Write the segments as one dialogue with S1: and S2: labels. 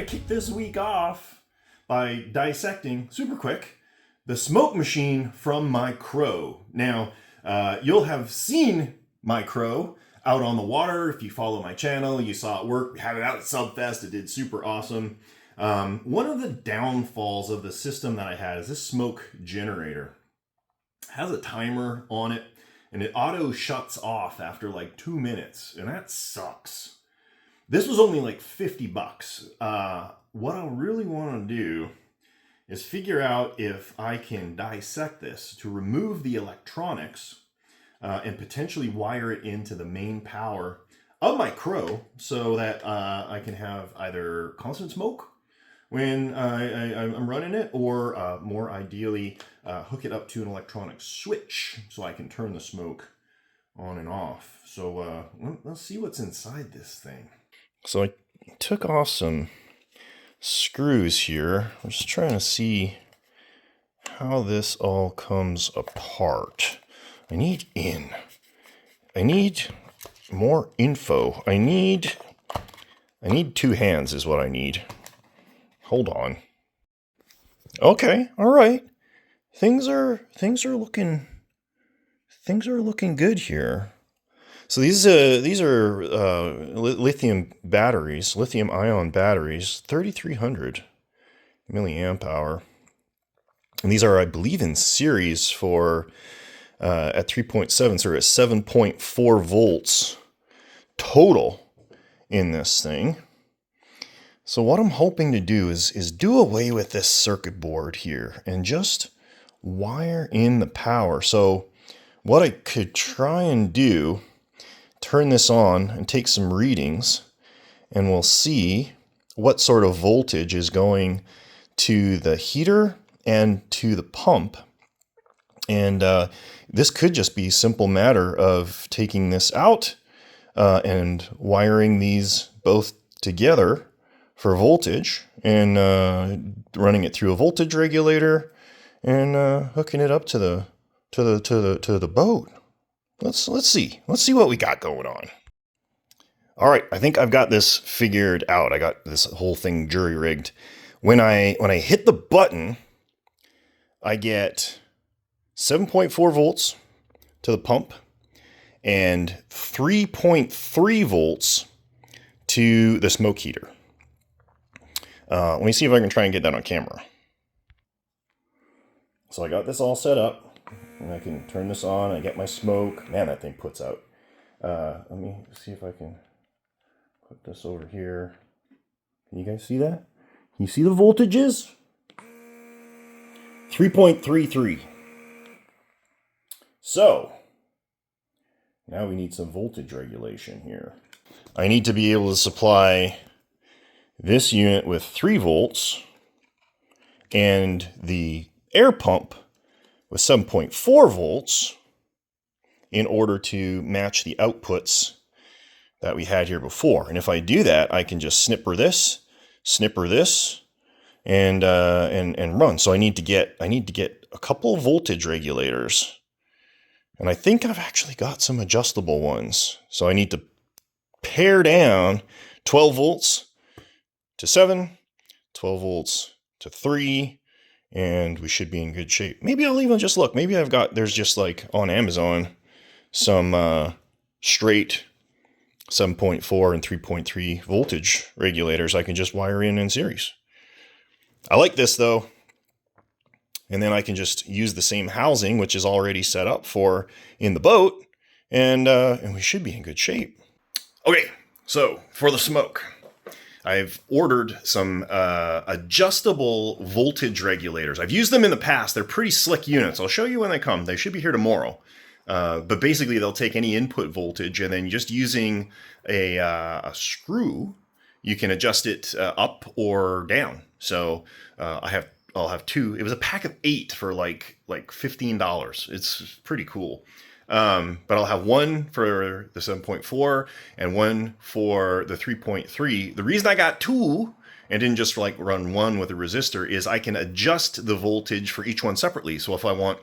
S1: kick this week off by dissecting, super quick, the smoke machine from my Crow. Now, you'll have seen my Crow out on the water. If you follow my channel, you saw it work. We had it out at Subfest. It did super awesome. One of the downfalls of the system that I had is this smoke generator. It has a timer on it, and it auto shuts off after like 2 minutes, and that sucks. This was only like 50 bucks. What I really want to do is figure out if I can dissect this to remove the electronics and potentially wire it into the main power of my Crow so that I can have either constant smoke when I'm running it, or more ideally hook it up to an electronic switch so I can turn the smoke on and off. So let's see what's inside this thing. So I took off some screws here. I'm just trying to see how this all comes apart. I need more info. I need 2 hands is what I need. Hold on. Okay, all right. Things are looking good here. So these are lithium batteries, lithium ion batteries, 3,300 milliamp hour, and these are, I believe, in series for at 3.7, so we're at 7.4 volts total in this thing. So what I'm hoping to do is do away with this circuit board here and just wire in the power. So what I could try and do, turn this on and take some readings, and we'll see what sort of voltage is going to the heater and to the pump. And this could just be a simple matter of taking this out and wiring these both together for voltage, and running it through a voltage regulator and hooking it up to the boat. Let's see what we got going on. All right, I think I've got this figured out. I got this whole thing jury rigged. When I hit the button, I get 7.4 volts to the pump and 3.3 volts to the smoke heater. Let me see if I can try and get that on camera. So I got this all set up. And I can turn this on, I get my smoke. Man, that thing puts out. Let me see if I can put this over here. Can you guys see that? Can you see the voltages? 3.33. So, now we need some voltage regulation here. I need to be able to supply this unit with 3 volts and the air pump with 7.4 volts in order to match the outputs that we had here before. And if I do that, I can just snipper this, and run. So I need to get a couple of voltage regulators, and I think I've actually got some adjustable ones. So I need to pare down 12 volts to 7, 12 volts to 3. And we should be in good shape. Maybe I'll even just look. Maybe there's just like on Amazon some straight 7.4 and 3.3 voltage regulators I can just wire in series. I like this though. And then I can just use the same housing, which is already set up for in the boat, and we should be in good shape. Okay, so for the smoke, I've ordered some adjustable voltage regulators. I've used them in the past. They're pretty slick units. I'll show you when they come. They should be here tomorrow. But basically, they'll take any input voltage, and then just using a screw, you can adjust it up or down. So I'll have 2. It was a pack of 8 for like $15. It's pretty cool. But I'll have one for the 7.4 and one for the 3.3. The reason I got 2 and didn't just like run one with a resistor is I can adjust the voltage for each one separately. So if I want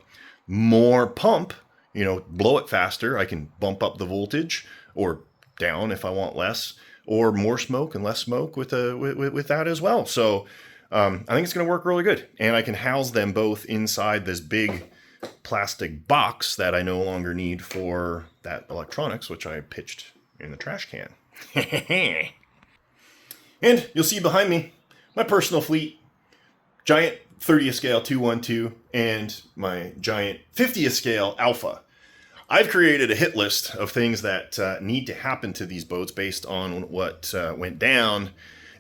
S1: more pump, blow it faster, I can bump up the voltage, or down if I want less. or more smoke and less smoke with that as well. So I think it's going to work really good. And I can house them both inside this big plastic box that I no longer need for that electronics, which I pitched in the trash can. And you'll see behind me my personal fleet, giant 30th scale 212 and my giant 50th scale Alpha. I've created a hit list of things that need to happen to these boats based on what went down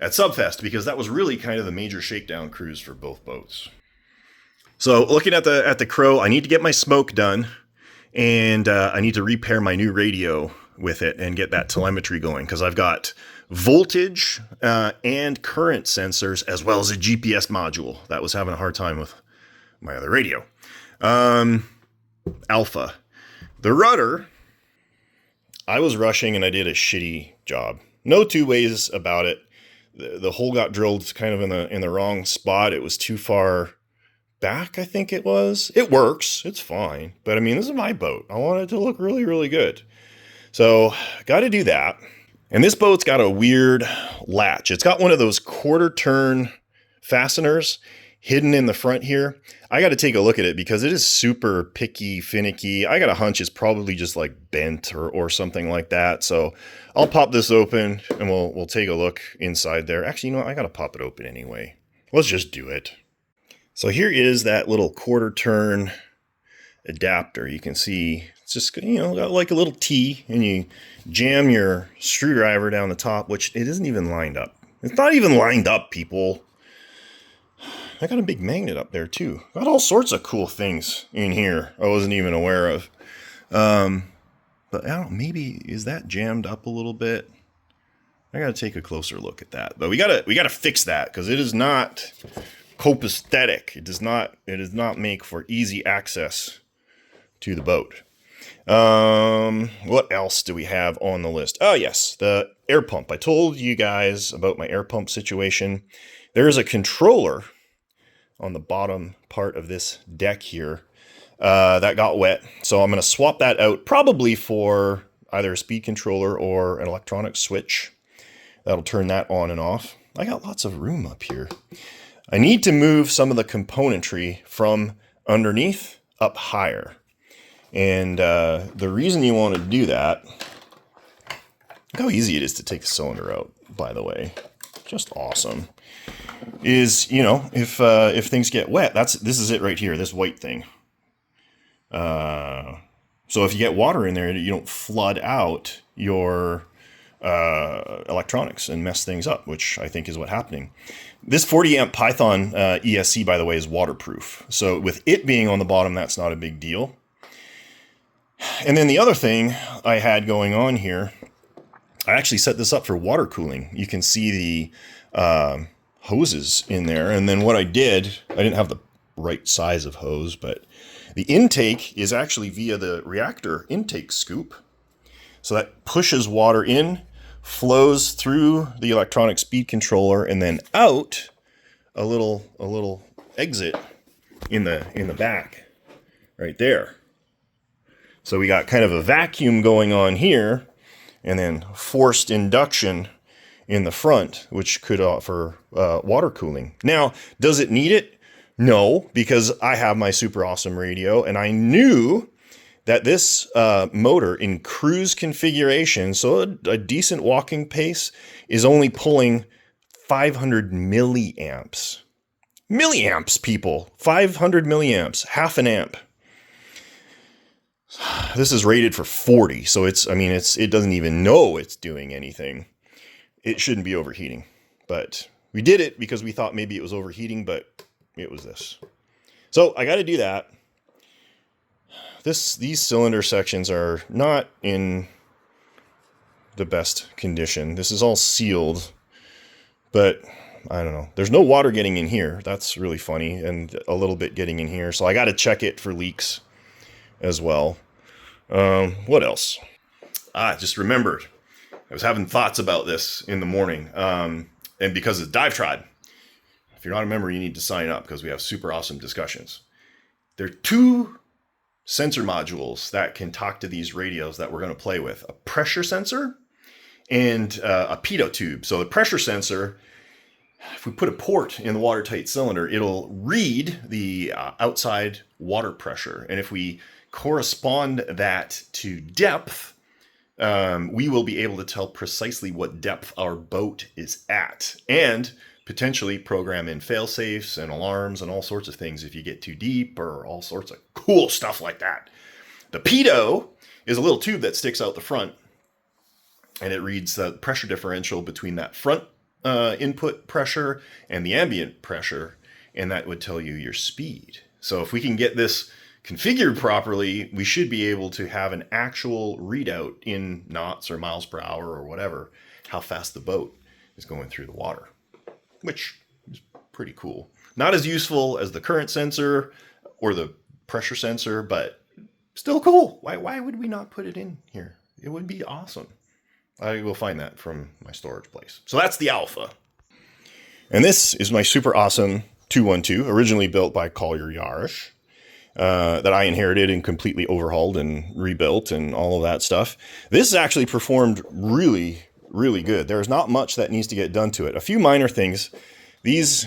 S1: at Subfest, because that was really kind of the major shakedown cruise for both boats. So looking at the Crow, I need to get my smoke done, and I need to repair my new radio with it and get that telemetry going, because I've got voltage and current sensors, as well as a GPS module that was having a hard time with my other radio. Alpha. The rudder, I was rushing and I did a shitty job. No two ways about it. The hole got drilled kind of in the wrong spot. It was too far back, I think it was. It works. It's fine. But I mean, this is my boat. I want it to look really, really good. So got to do that. And this boat's got a weird latch. It's got one of those quarter turn fasteners hidden in the front here. I got to take a look at it because it is super picky, finicky. I got a hunch it's probably just like bent or something like that. So I'll pop this open and we'll take a look inside there. Actually, you know what? I got to pop it open anyway. Let's just do it. So here is that little quarter turn adapter. You can see it's just, got like a little T, and you jam your screwdriver down the top, which it isn't even lined up. It's not even lined up, people. I got a big magnet up there too. Got all sorts of cool things in here I wasn't even aware of. But I don't know, maybe is that jammed up a little bit? I gotta take a closer look at that. But we gotta fix that, because it is not copacetic. It does not make for easy access to the boat. What else do we have on the list? Oh yes, the air pump. I told you guys about my air pump situation. There is a controller on the bottom part of this deck here that got wet. So I'm going to swap that out, probably for either a speed controller or an electronic switch. That'll turn that on and off. I got lots of room up here. I need to move some of the componentry from underneath up higher. And the reason you want to do that, look how easy it is to take the cylinder out, by the way. Just awesome. Is, if things get wet, this is it right here, this white thing. So if you get water in there, you don't flood out your electronics and mess things up, which I think is what's happening. This 40 amp Python ESC, by the way, is waterproof. So with it being on the bottom, that's not a big deal. And then the other thing I had going on here, I actually set this up for water cooling. You can see the hoses in there. And then what I did, I didn't have the right size of hose, but the intake is actually via the reactor intake scoop. So that pushes water in, flows through the electronic speed controller, and then out a little exit in the back right there. So we got kind of a vacuum going on here, and then forced induction in the front, which could offer water cooling. Now, does it need it? No, because I have my super awesome radio, and I knew that this motor in cruise configuration, so a decent walking pace, is only pulling 500 milliamps. Milliamps, people. 500 milliamps, half an amp. This is rated for 40, so it doesn't even know it's doing anything. It shouldn't be overheating, but we did it because we thought maybe it was overheating, but it was this. So I got to do that. These cylinder sections are not in the best condition. This is all sealed, but I don't know. There's no water getting in here. That's really funny, and a little bit getting in here. So I got to check it for leaks as well. What else? I just remembered. I was having thoughts about this in the morning. And because it's Dive Tribe, if you're not a member, you need to sign up because we have super awesome discussions. There are 2 sensor modules that can talk to these radios that we're going to play with. A pressure sensor and a pitot tube. So the pressure sensor, if we put a port in the watertight cylinder, it'll read the outside water pressure. And if we correspond that to depth, we will be able to tell precisely what depth our boat is at, and potentially program in fail-safes and alarms and all sorts of things if you get too deep, or all sorts of cool stuff like that. The pitot is a little tube that sticks out the front, and it reads the pressure differential between that front input pressure and the ambient pressure, and that would tell you your speed. So if we can get this configured properly, we should be able to have an actual readout in knots or miles per hour or whatever, how fast the boat is going through the water, which is pretty cool. Not as useful as the current sensor or the pressure sensor, but still cool. Why would we not put it in here? It would be awesome. I will find that from my storage place. So that's the Alpha. And this is my super awesome 212, originally built by Collier Yarish, that I inherited and completely overhauled and rebuilt and all of that stuff. This actually performed really, really good. There's not much that needs to get done to it. A few minor things. These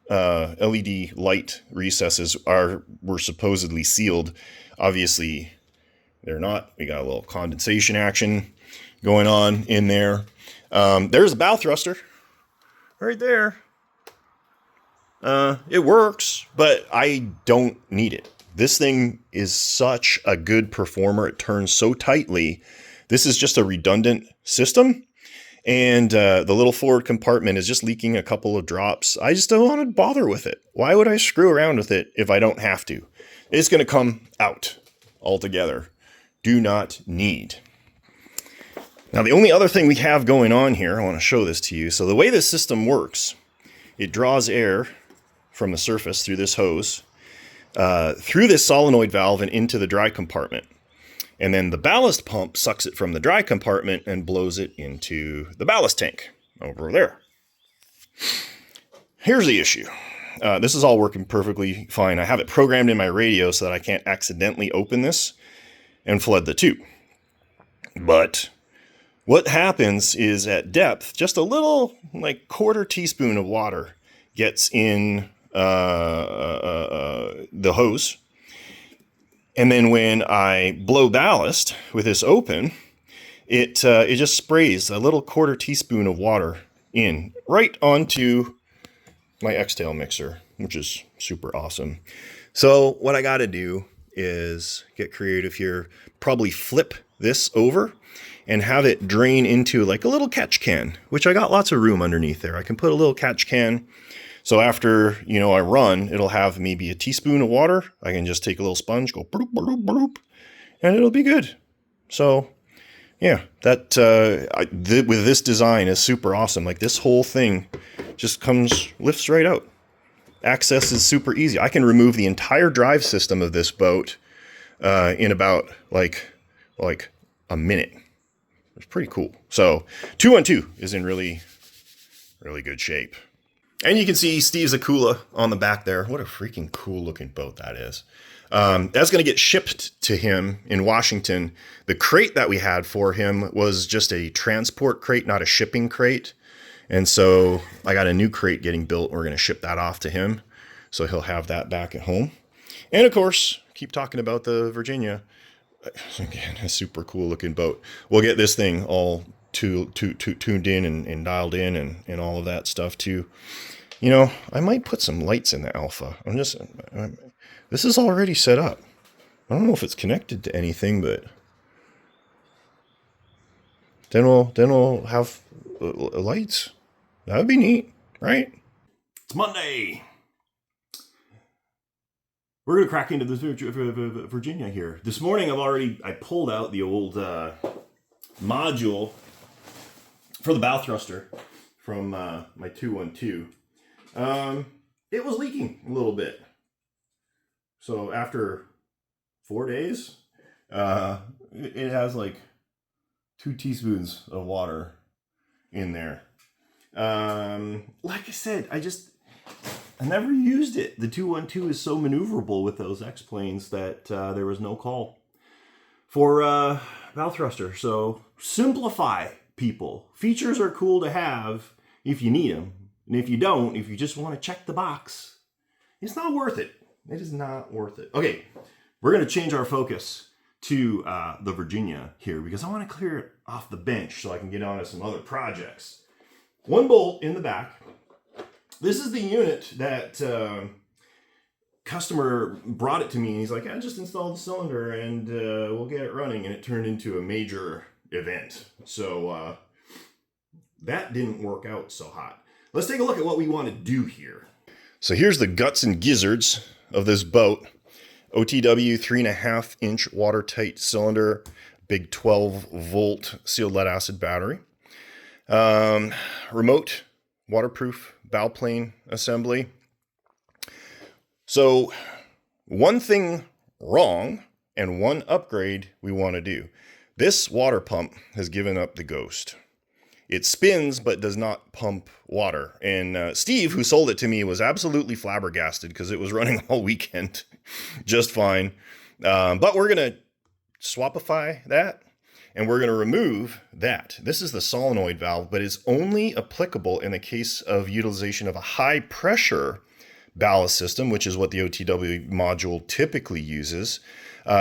S1: LED light recesses were supposedly sealed. Obviously, they're not. We got a little condensation action going on in there. There's a bow thruster right there. It works, but I don't need it. This thing is such a good performer. It turns so tightly. This is just a redundant system. And the little forward compartment is just leaking a couple of drops. I just don't want to bother with it. Why would I screw around with it if I don't have to? It's going to come out altogether. Do not need. Now, the only other thing we have going on here, I want to show this to you. So the way this system works, it draws air from the surface through this hose, through this solenoid valve and into the dry compartment. And then the ballast pump sucks it from the dry compartment and blows it into the ballast tank over there. Here's the issue. This is all working perfectly fine. I have it programmed in my radio so that I can't accidentally open this and flood the tube. But what happens is at depth, just a little, like, quarter teaspoon of water gets in the hose. And then when I blow ballast with this open, it just sprays a little quarter teaspoon of water in right onto my X-Tail mixer, which is super awesome. So what I got to do is get creative here, probably flip this over and have it drain into like a little catch can, which I got lots of room underneath there. I can put a little catch can. So after, I run, it'll have maybe a teaspoon of water. I can just take a little sponge, go bloop, bloop, bloop, and it'll be good. So yeah, that with this design is super awesome. Like, this whole thing just lifts right out. Access is super easy. I can remove the entire drive system of this boat in about like a minute. It's pretty cool. So 212 is in really, really good shape. And you can see Steve's Akula on the back there. What a freaking cool looking boat that is. That's going to get shipped to him in Washington. The crate that we had for him was just a transport crate, not a shipping crate. And so I got a new crate getting built. We're going to ship that off to him. So he'll have that back at home. And of course, keep talking about the Virginia. Again, a super cool looking boat. We'll get this thing all tuned in and dialed in and all of that stuff too. I might put some lights in the Alpha. This is already set up. I don't know if it's connected to anything, but then we'll have lights. That would be neat, right? It's Monday. We're going to crack into this Virginia here. This morning I pulled out the old module for the bow thruster from my 212. It was leaking a little bit. So after 4 days, it has like 2 teaspoons of water in there. Like I said, I never used it. The 212 is so maneuverable with those X-planes that there was no call for bow thruster. So simplify. people. Features are cool to have if you need them. And if you don't, if you just want to check the box, it's not worth it. It is not worth it. Okay, we're going to change our focus to the Virginia here because I want to clear it off the bench so I can get on to some other projects. One bolt in the back. This is the unit that customer brought it to me, and he's like, I just installed the cylinder and we'll get it running, and it turned into a major event. So that didn't work out so hot. Let's take a look at what we want to do here. So here's the guts and gizzards of this boat. OTW 3.5 inch watertight cylinder, big 12 volt sealed lead acid battery. Remote waterproof bow plane assembly. So one thing wrong and one upgrade we want to do. This water pump has given up the ghost. It spins but does not pump water. And Steve, who sold it to me, was absolutely flabbergasted because it was running all weekend just fine. But we're going to swapify that, and we're going to remove that. This is the solenoid valve, but it's only applicable in the case of utilization of a high pressure ballast system, which is what the OTW module typically uses.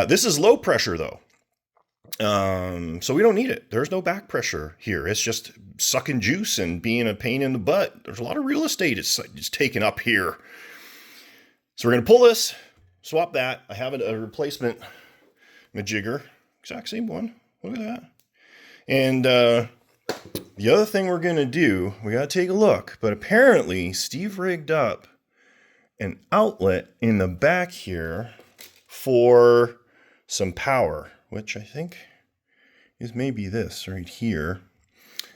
S1: This is low pressure though. So we don't need it. There's no back pressure here. It's just sucking juice and being a pain in the butt. There's a lot of real estate it's taken up here. So we're going to pull this, swap that. I have a replacement majigger. Exact same one. Look at that. And the other thing we're going to do, we got to take a look. But apparently Steve rigged up an outlet in the back here for some power, which I think is maybe this right here.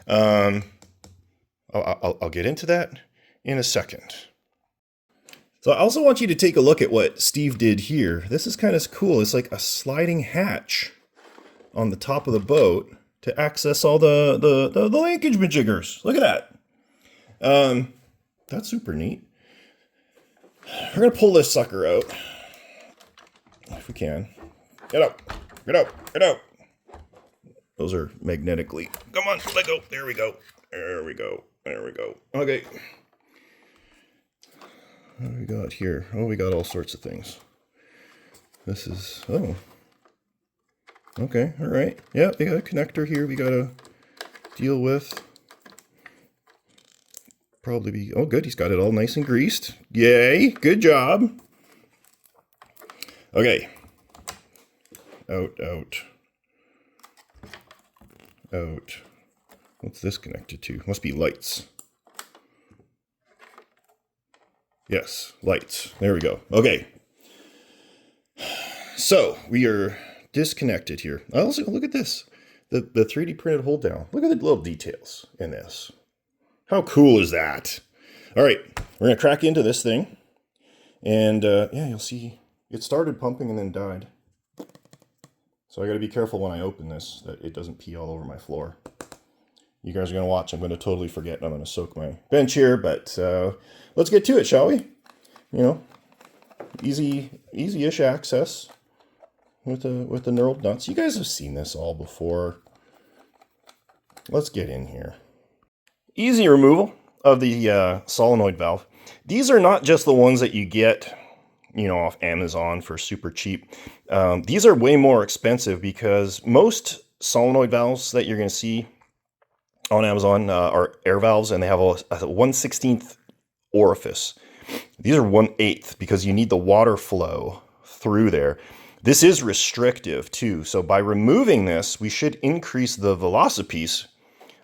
S1: I'll get into that in a second. So I also want you to take a look at what Steve did here. This is kind of cool. It's like a sliding hatch on the top of the boat to access all the linkage majiggers. Look at that. That's super neat. We're going to pull this sucker out if we can. Get out. Get out. Get out. Those are magnetically. Come on, let go. There we go. There we go. There we go. Okay. What do we got here? Oh, we got all sorts of things. This is, oh. Okay, all right. Yeah, they got a connector here we got to deal with. Probably be, oh good, he's got it all nice and greased. Yay, good job. Okay. Out, out. Out. What's this connected to? Must be lights. Yes, lights. There we go. Okay. So we are disconnected here. Also, look at this. The 3D printed hold down. Look at the little details in this. How cool is that? All right, we're going to crack into this thing. And yeah, you'll see it started pumping and then died. So I got to be careful when I open this that it doesn't pee all over my floor. You guys are going to watch. I'm going to totally forget. And I'm going to soak my bench here. But let's get to it, shall we? You know, easy-ish access with the knurled nuts. You guys have seen this all before. Let's get in here. Easy removal of the solenoid valve. These are not just the ones that you get, you know, off Amazon for super cheap. These are way more expensive because most solenoid valves that you're going to see on Amazon are air valves, and they have a 1/16 orifice. These are 1/8 because you need the water flow through there. This is restrictive too. So by removing this, we should increase the velocipiece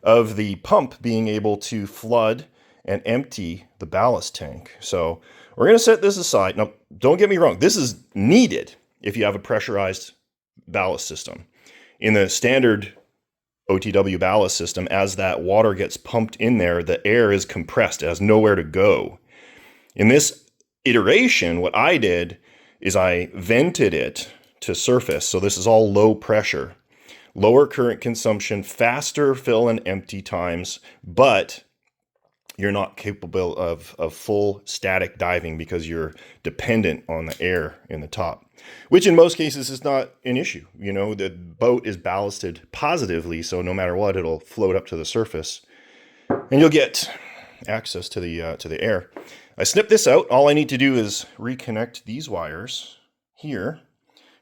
S1: of the pump being able to flood and empty the ballast tank. So we're going to set this aside. Now, don't get me wrong. This is needed if you have a pressurized ballast system. In the standard OTW ballast system, as that water gets pumped in there, the air is compressed. It has nowhere to go. In this iteration, what I did is I vented it to surface. So this is all low pressure. Lower current consumption, faster fill and empty times, but you're not capable of full static diving because you're dependent on the air in the top, which in most cases is not an issue. You know, the boat is ballasted positively, so no matter what, it'll float up to the surface and you'll get access to the air. I snipped this out. All I need to do is reconnect these wires here,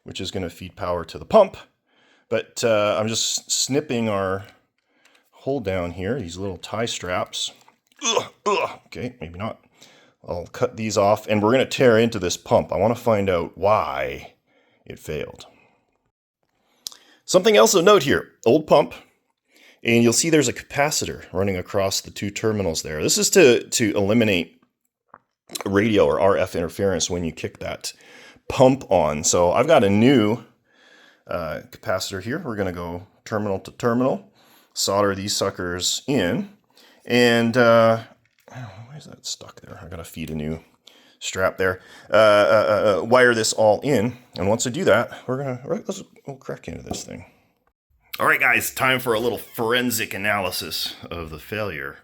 S1: which is going to feed power to the pump. But I'm just snipping our hold down here, these little tie straps. Okay, maybe not. I'll cut these off and we're going to tear into this pump. I want to find out why it failed. Something else of note here, old pump, and you'll see there's a capacitor running across the two terminals there. This is to eliminate radio or RF interference when you kick that pump on. So I've got a new capacitor here. We're going to go terminal to terminal, solder these suckers in, and why is that stuck there? I got to feed a new strap there. Wire this all in, and once I do that, we'll crack into this thing. All right, guys, time for a little forensic analysis of the failure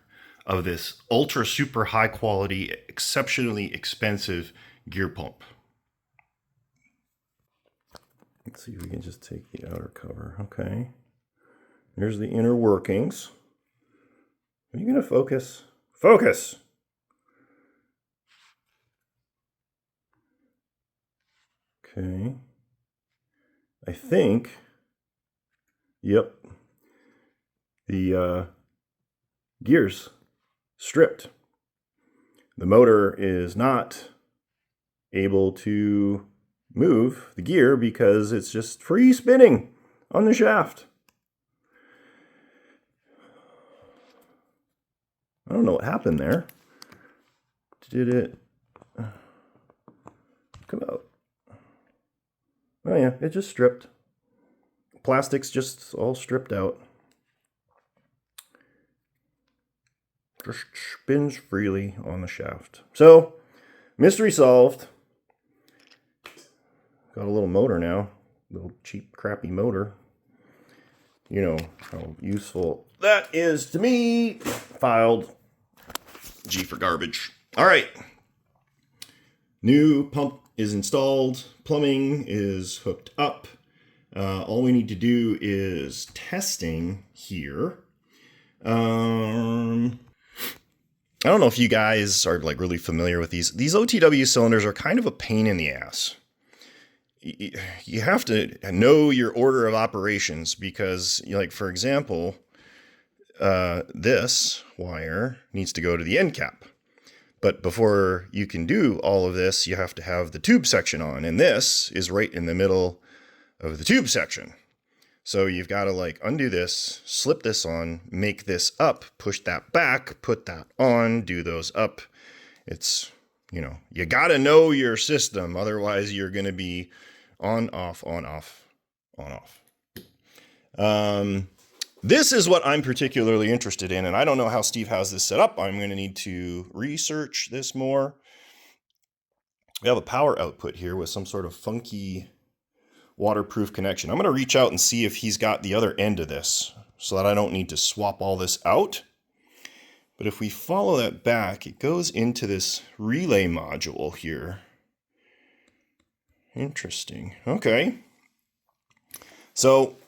S1: of this ultra super high quality, exceptionally expensive gear pump. Let's see if we can just take the outer cover. Okay. Here's the inner workings. Are you going to focus? Focus! Okay. I think, yep, the gears stripped. The motor is not able to move the gear because it's just free spinning on the shaft. I don't know what happened there. Did it come out? Oh yeah, it just stripped. Plastic's just all stripped out. Just spins freely on the shaft. So, mystery solved. Got a little motor now. Little cheap, crappy motor. You know how useful that is to me. Filed. G for garbage. All right. New pump is installed. Plumbing is hooked up. All we need to do is testing here. I don't know if you guys are like really familiar with these. These OTW cylinders are kind of a pain in the ass. You have to know your order of operations because, like, for example, this wire needs to go to the end cap. But before you can do all of this, you have to have the tube section on. And this is right in the middle of the tube section. So you've got to like undo this, slip this on, make this up, push that back, put that on, do those up. It's, you know, you got to know your system. Otherwise you're going to be on, off, on, off, on, off. This is what I'm particularly interested in, and I don't know how Steve has this set up. I'm going to need to research this more. We have a power output here with some sort of funky waterproof connection. I'm going to reach out and see if he's got the other end of this so that I don't need to swap all this out. But if we follow that back, it goes into this relay module here. Interesting. Okay. So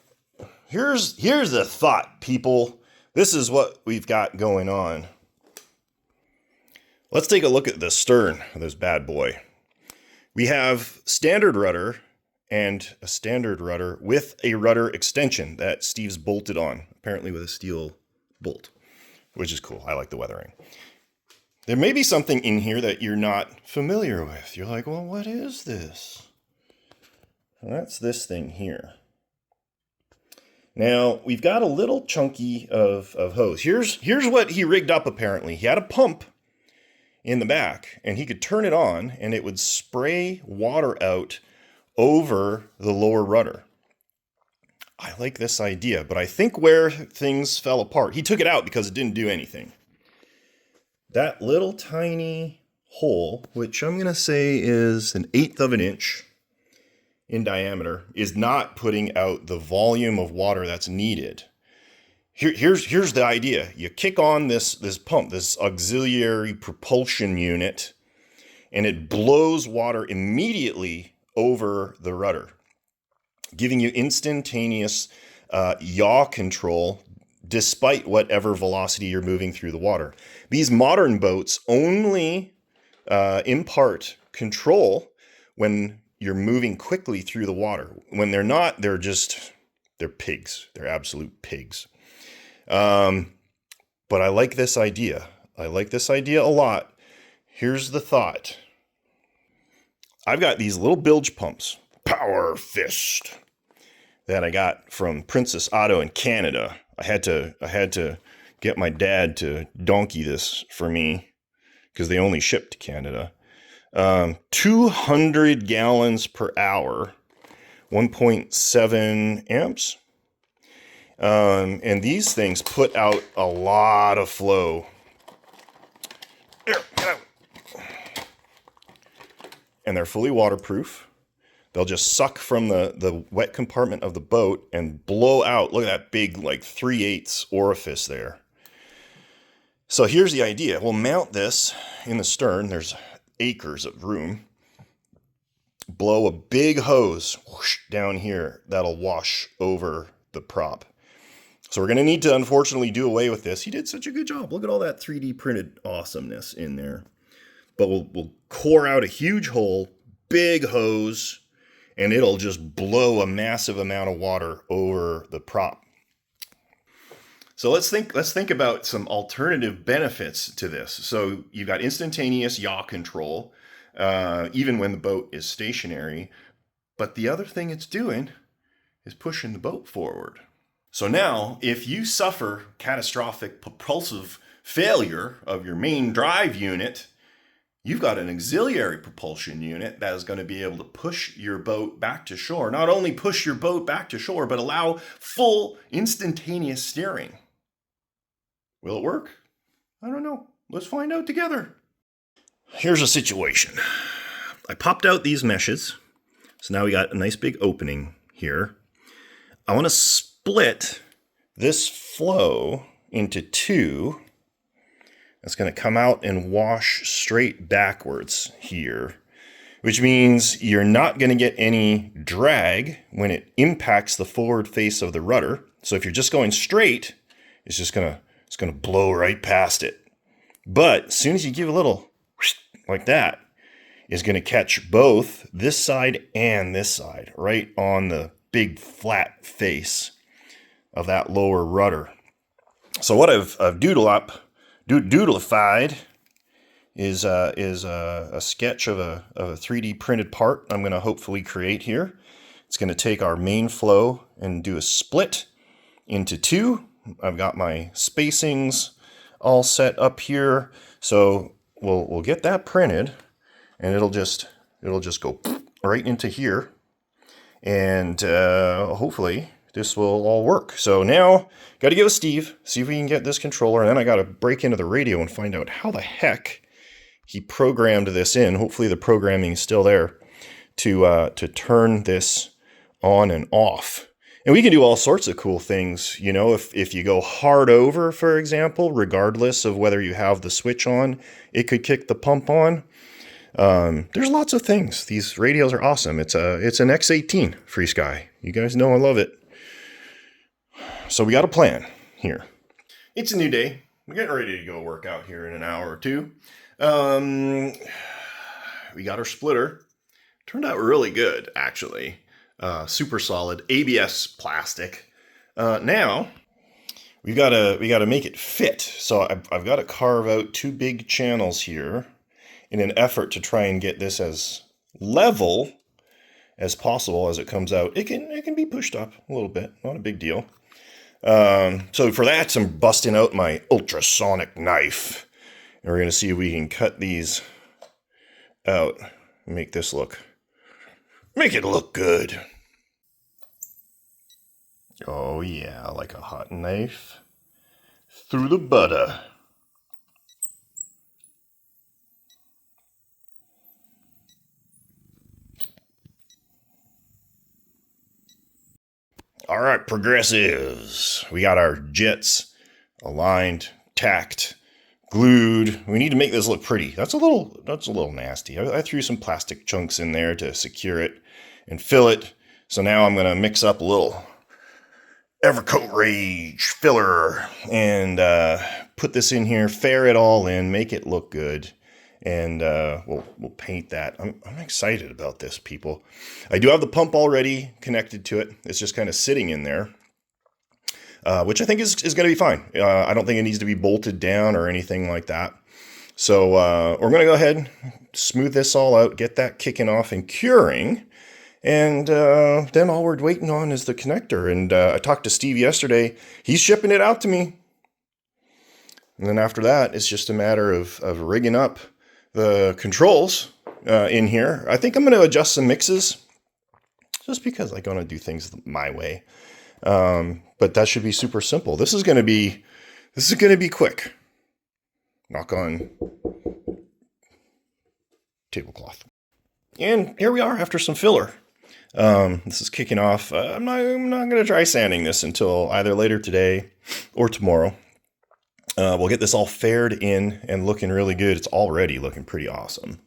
S1: here's the thought, people. This is what we've got going on. Let's take a look at the stern of this bad boy. We have standard rudder and a standard rudder with a rudder extension that Steve's bolted on, apparently with a steel bolt, which is cool. I like the weathering. There may be something in here that you're not familiar with. You're like, well, what is this? Well, that's this thing here. Now, we've got a little chunky of hose. Here's what he rigged up, apparently. He had a pump in the back, and he could turn it on, and it would spray water out over the lower rudder. I like this idea, but I think where things fell apart, he took it out because it didn't do anything. That little tiny hole, which I'm going to say is 1/8 of an inch in diameter, is not putting out the volume of water that's needed. Here's the idea. You kick on this pump, this auxiliary propulsion unit, and it blows water immediately over the rudder, giving you instantaneous yaw control despite whatever velocity you're moving through the water. These modern boats only impart control when you're moving quickly through the water. When they're not, they're pigs. They're absolute pigs. But I like this idea. I like this idea a lot. Here's the thought. I've got these little bilge pumps, Power Fist, that I got from Princess Auto in Canada. I had to get my dad to donkey this for me because they only ship to Canada. 200 gallons per hour, 1.7 amps. And these things put out a lot of flow. Here, get out. And they're fully waterproof. They'll just suck from the wet compartment of the boat and blow out. Look at that big, like 3/8 orifice there. So here's the idea. We'll mount this in the stern. There's acres of room. Blow a big hose whoosh, down here that'll wash over the prop. So we're going to need to, unfortunately, do away with this. He did such a good job. Look at all that 3D printed awesomeness in there. But we'll core out a huge hole, big hose, and it'll just blow a massive amount of water over the prop. So let's think about some alternative benefits to this. So you've got instantaneous yaw control, even when the boat is stationary. But the other thing it's doing is pushing the boat forward. So now, if you suffer catastrophic propulsive failure of your main drive unit, you've got an auxiliary propulsion unit that is going to be able to push your boat back to shore. Not only push your boat back to shore, but allow full instantaneous steering. Will it work? I don't know. Let's find out together. Here's a situation. I popped out these meshes. So now we got a nice big opening here. I want to split this flow into two. That's going to come out and wash straight backwards here, which means you're not going to get any drag when it impacts the forward face of the rudder. So if you're just going straight, it's going to blow right past it. But as soon as you give a little like that, it's going to catch both this side and this side right on the big flat face of that lower rudder. So what I've doodlified is a sketch of a 3D printed part I'm going to hopefully create here. It's going to take our main flow and do a split into two. I've got my spacings all set up here, so we'll get that printed, and it'll just go right into here, and hopefully this will all work. So now, got to go with Steve, see if we can get this controller, and then I got to break into the radio and find out how the heck he programmed this in. Hopefully the programming is still there to turn this on and off. And we can do all sorts of cool things, you know, if you go hard over, for example, regardless of whether you have the switch on, it could kick the pump on. There's lots of things. These radios are awesome. It's an X18 FrSky. You guys know I love it. So we got a plan here. It's a new day. We're getting ready to go work out here in an hour or two. We got our splitter. Turned out really good, actually. Super solid ABS plastic. Now we gotta make it fit. So I've got to carve out two big channels here in an effort to try and get this as level as possible as it comes out. It can be pushed up a little bit, not a big deal. So for that, I'm busting out my ultrasonic knife, and we're gonna see if we can cut these out and make it look good. Oh yeah, like a hot knife through the butter. All right, progressives. We got our jets aligned, tacked, glued. We need to make this look pretty. That's a little nasty. I threw some plastic chunks in there to secure it and fill it. So now I'm going to mix up a little Evercoat Rage filler and put this in here, fair it all in, make it look good. And we'll paint that. I'm excited about this, people. I do have the pump already connected to it. It's just kind of sitting in there, which I think is going to be fine. I don't think it needs to be bolted down or anything like that. So we're going to go ahead, smooth this all out, get that kicking off and curing. And then all we're waiting on is the connector. And I talked to Steve yesterday. He's shipping it out to me. And then after that, it's just a matter of rigging up the controls in here. I think I'm going to adjust some mixes just because I want to do things my way. But that should be super simple. This is going to be quick. Knock on tablecloth. And here we are after some filler. This is kicking off. I'm not going to try sanding this until either later today or tomorrow. We'll get this all faired in and looking really good. It's already looking pretty awesome.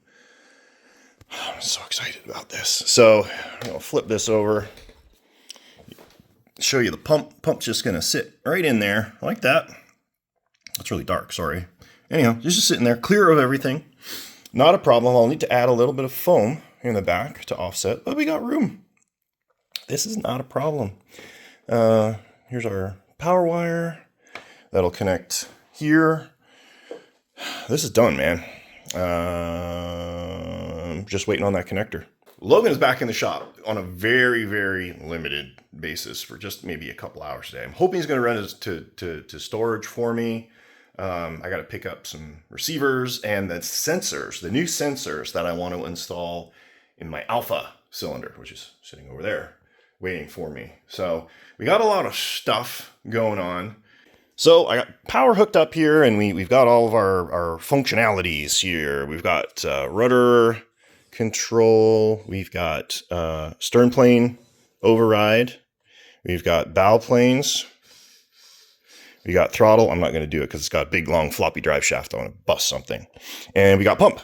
S1: I'm so excited about this. So I'll flip this over, show you the pump. Pump's just going to sit right in there like that. It's really dark, sorry. Anyhow, it's just sitting there, clear of everything. Not a problem. I'll need to add a little bit of foam in the back to offset, but we got room. This is not a problem. Here's our power wire. That'll connect here. This is done, man. Just waiting on that connector. Logan is back in the shop on a very, very limited basis for just maybe a couple hours today. I'm hoping he's going to run it to storage for me. I got to pick up some receivers and the sensors, the new sensors that I want to install in my Alpha cylinder, which is sitting over there waiting for me. So we got a lot of stuff going on. So I got power hooked up here, and we've got all of our functionalities here. We've got rudder control. We've got stern plane override. We've got bow planes. We got throttle. I'm not going to do it because it's got a big, long, floppy drive shaft. I want to bust something. And we got pump.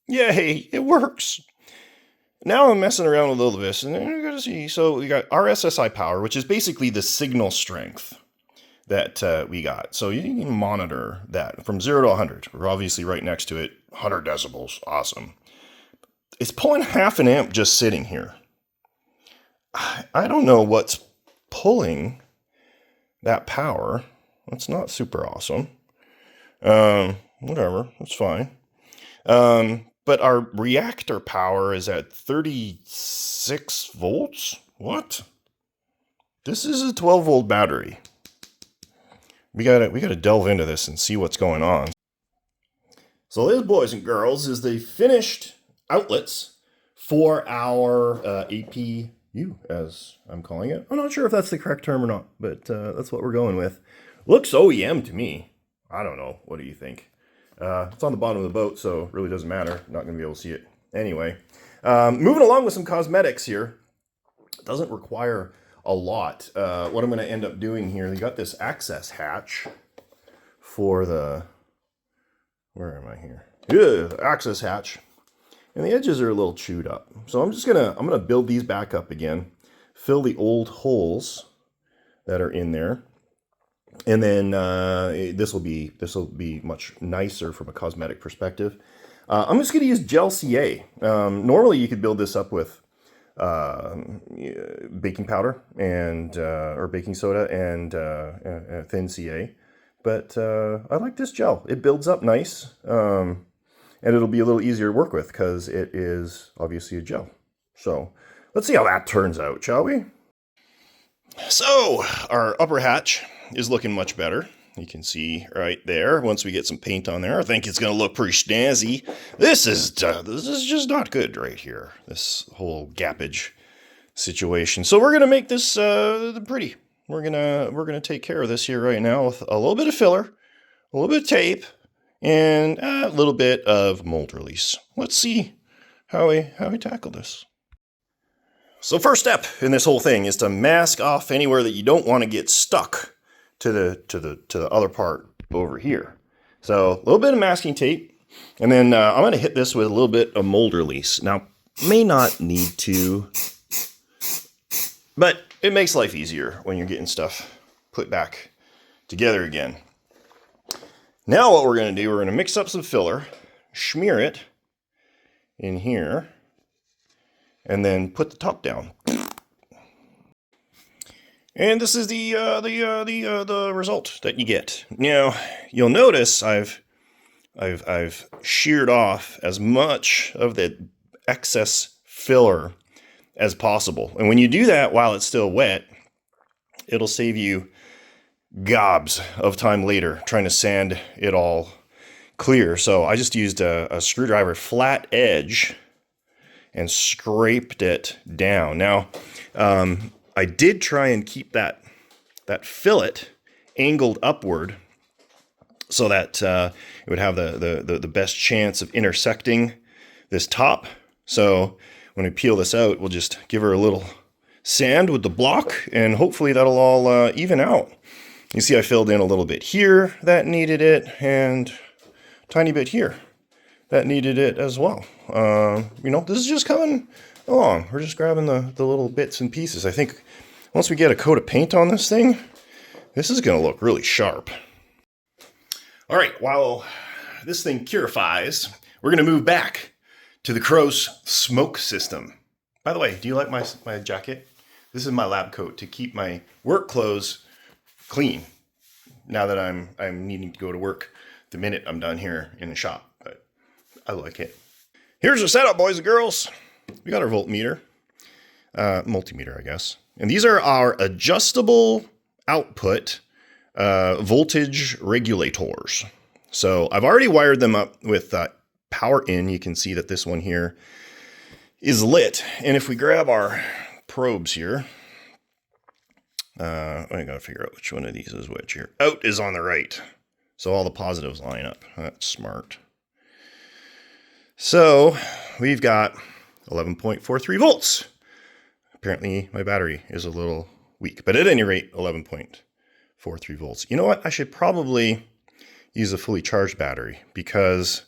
S1: Yay, it works. Now I'm messing around a little bit, and then we got to see. So we got RSSI power, which is basically the signal strength that we got. So you can monitor that from 0 to 100. We're obviously right next to it. 100 decibels. Awesome. It's pulling half an amp just sitting here. I don't know what's pulling that power. That's not super awesome. Whatever. That's fine. But our reactor power is at 36 volts. What? This is a 12 volt battery. We gotta delve into this and see what's going on. So this, boys and girls, is the finished outlets for our APU, as I'm calling it. I'm not sure if that's the correct term or not, but that's what we're going with. Looks OEM to me. I don't know. What do you think? It's on the bottom of the boat, so it really doesn't matter. Not going to be able to see it anyway. Moving along with some cosmetics here. It doesn't require a lot. What I'm going to end up doing here, you got this access hatch for the... Where am I here? Yeah, access hatch. And the edges are a little chewed up. So I'm gonna build these back up again. Fill the old holes that are in there. And then this will be much nicer from a cosmetic perspective. I'm just going to use gel CA. Normally you could build this up with baking powder and or baking soda and thin CA, but I like this gel. It builds up nice, and it'll be a little easier to work with because it is obviously a gel. So let's see how that turns out, shall we? So our upper hatch is looking much better. You can see right there. Once we get some paint on there, I think it's going to look pretty snazzy. This is just not good right here. This whole gappage situation. So we're going to make this pretty. We're gonna take care of this here right now with a little bit of filler, a little bit of tape, and a little bit of mold release. Let's see how we tackle this. So first step in this whole thing is to mask off anywhere that you don't want to get stuck to the other part over here. So a little bit of masking tape, and then I'm going to hit this with a little bit of mold release. Now, may not need to, but it makes life easier when you're getting stuff put back together again. Now what we're going to do, we're going to mix up some filler, smear it in here, and then put the top down. And this is the result that you get. Now you'll notice I've sheared off as much of the excess filler as possible. And when you do that while it's still wet, it'll save you gobs of time later trying to sand it all clear. So I just used a screwdriver flat edge and scraped it down. Now, I did try and keep that fillet angled upward so that it would have the best chance of intersecting this top. So when we peel this out, we'll just give her a little sand with the block, and hopefully that'll all even out. You see I filled in a little bit here that needed it, and a tiny bit here that needed it as well. This is just coming along. We're just grabbing the little bits and pieces. I think once we get a coat of paint on this thing, this is going to look really sharp. All right, while this thing curifies, we're going to move back to the crow's smoke system. By the way, do you like my jacket? This is my lab coat to keep my work clothes clean now that I'm needing to go to work the minute I'm done here in the shop. But I like it. Here's our setup, boys and girls. We got our voltmeter, multimeter, I guess. And these are our adjustable output voltage regulators. So I've already wired them up with power in. You can see that this one here is lit. And if we grab our probes here, I gotta figure out which one of these is which here. Out is on the right. So all the positives line up. That's smart. So we've got 11.43 volts. Apparently my battery is a little weak, but at any rate, 11.43 volts. You know what? I should probably use a fully charged battery because